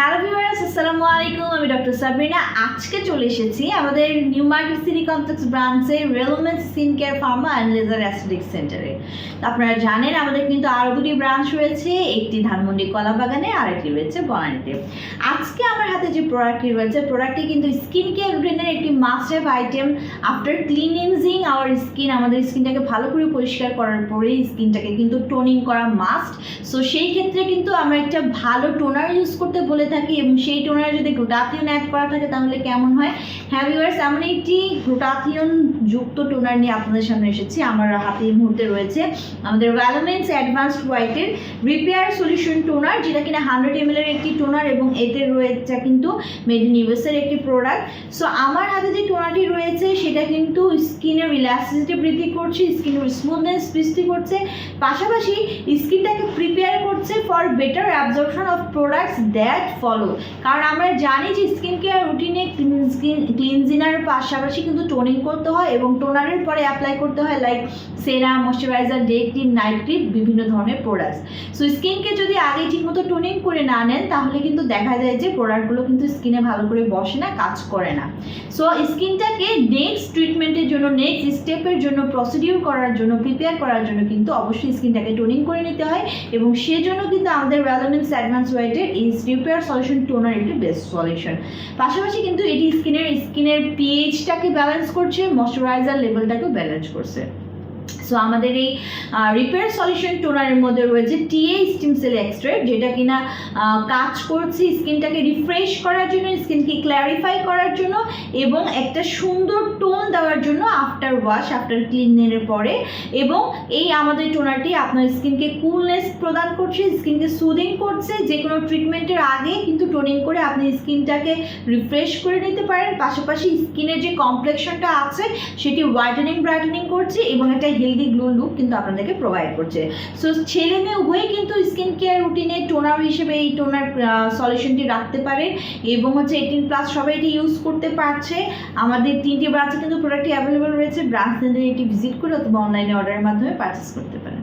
Hello viewers, আসসালামু আলাইকুম। আমি ডক্টর সাবরিনা। আজকে চলে এসেছি আমাদের নিউ মার্কেট সিটি কমপ্লেক্স ব্রাঞ্চের রেলোমেন্স skin care pharma and laser aesthetic সেন্টারে। আপনারা জানেন আমাদের কিন্তু আরও দুটি ব্রাঞ্চ রয়েছে, একটি ধানমন্ডি কলাবাগানে আর একটি রয়েছে বনানীতে। আজকে আমার হাতে যে প্রোডাক্টটি রয়েছে, প্রোডাক্টটি কিন্তু স্কিন কেয়ার রুটিনের একটি must have item. After cleansing our skin, আমাদের স্কিনটাকে ভালো করে পরিষ্কার করার পরেই স্কিনটাকে কিন্তু টোনিং করা মাস্ট। সো সেই ক্ষেত্রে কিন্তু আমরা একটা ভালো টোনার ইউজ করতে বলে থাকি, এবং সেই টোনারে যদি গ্লুটাথিয়ন অ্যাড করা থাকে তাহলে কেমন হয়। হ্যাঁ ভিউয়ার্স, এমন একটি গ্লুটাথিয়ন যুক্ত টোনার নিয়ে আপনাদের সামনে এসেছি। আমার হাতে এই মুহূর্তে রয়েছে আমাদের ভ্যালোমেন্স অ্যাডভান্সড হোয়াইটের রিপেয়ার সলিউশন টোনার, যেটা কিনা 100 ml এর একটি টোনার, এবং এতে রয়েছে কিন্তু মেড ইন ইউএসএর একটি প্রোডাক্ট। সো আমার হাতে যে টোনারটি রয়েছে সেটা কিন্তু স্কিনের ইলাস্টিসিটি বৃদ্ধি করছে, স্কিনের স্মুথনেস বৃদ্ধি করছে, পাশাপাশি স্কিনটাকে প্রিপেয়ার করছে for better absorption of products that follow. কারণ আমরা জানি যে স্কিন কেয়ার রুটিনে ক্লিনজিনার পাশাপাশি কিন্তু টোনিং করতে হয়, এবং টোনারের পরে অ্যাপ্লাই করতে হয় like serum, moisturiser, day cream, night cream, বিভিন্ন ধরনের প্রোডাক্টস। সো স্কিনকে যদি আগে ঠিকমতো টোনিং করে না নেন তাহলে কিন্তু দেখা যায় যে প্রোডাক্টগুলো কিন্তু স্কিনে ভালো করে বসে না, কাজ করে না। সো স্কিনটাকে নেক্সট ট্রিটমেন্টের জন্য, নেক্সট স্টেপের জন্য, প্রসিডিউর করার জন্য, প্রিপেয়ার করার জন্য কিন্তু অবশ্যই স্কিনটাকে টোনিং করে নিতে হয়, এবং সেজন্য কিন্তু আমাদের ভ্যালোমেন্স অ্যাডভান্স হোয়াইটের এই রিপেয়ার সলিউশন টোনার একটি বেস্ট সলিউশন। পাশাপাশি কিন্তু এটি স্কিনের পিএইচটাকে ব্যালেন্স করছে, ময়শ্চারাইজার লেভেলটাকেও ব্যালেন্স করছে। সো আমাদের এই রিপেয়ার সলিউশন টোনারের মধ্যে রয়েছে টিএ স্টিম সেল এক্সট্রাক্ট, যেটা কিনা কাজ করছে স্কিনটাকে রিফ্রেশ করার জন্য, স্কিনকে ক্ল্যারিফাই করার জন্য, এবং একটা সুন্দর টোন দেওয়ার জন্য আফটার ওয়াশ, আফটার ক্লিনের পরে। এবং এই আমাদের টোনারটি আপনার স্কিনকে কুলনেস প্রদান করছে, স্কিনকে সুদিং করছে। যে কোনো ট্রিটমেন্টের আগে কিন্তু টোনিং করে আপনি স্কিনটাকে রিফ্রেশ করে নিতে পারেন। পাশাপাশি স্কিনের যে কমপ্লেকশনটা আছে সেটি হোয়াইটেনিং ব্রাইটেনিং করছে, এবং একটা হেলদি গ্লো লুক কিন্তু আপনাদেরকে প্রোভাইড করছে। সো ছেলে মেয়ে উভয়ই কিন্তু স্কিন কেয়ার রুটিনে টোনার হিসেবে এই টোনার সলিউশনটি রাখতে পারে, এবং 18+ সবাই এটি ইউজ করতে পারছে। আমাদের 3টি ব্রাঞ্চে কিন্তু প্রোডাক্টটি অ্যাভেলেবল রয়েছে। ব্রাঞ্চ এটি ভিজিট করে অথবা অনলাইনে অর্ডারের মাধ্যমে পারচেস করতে পারেন।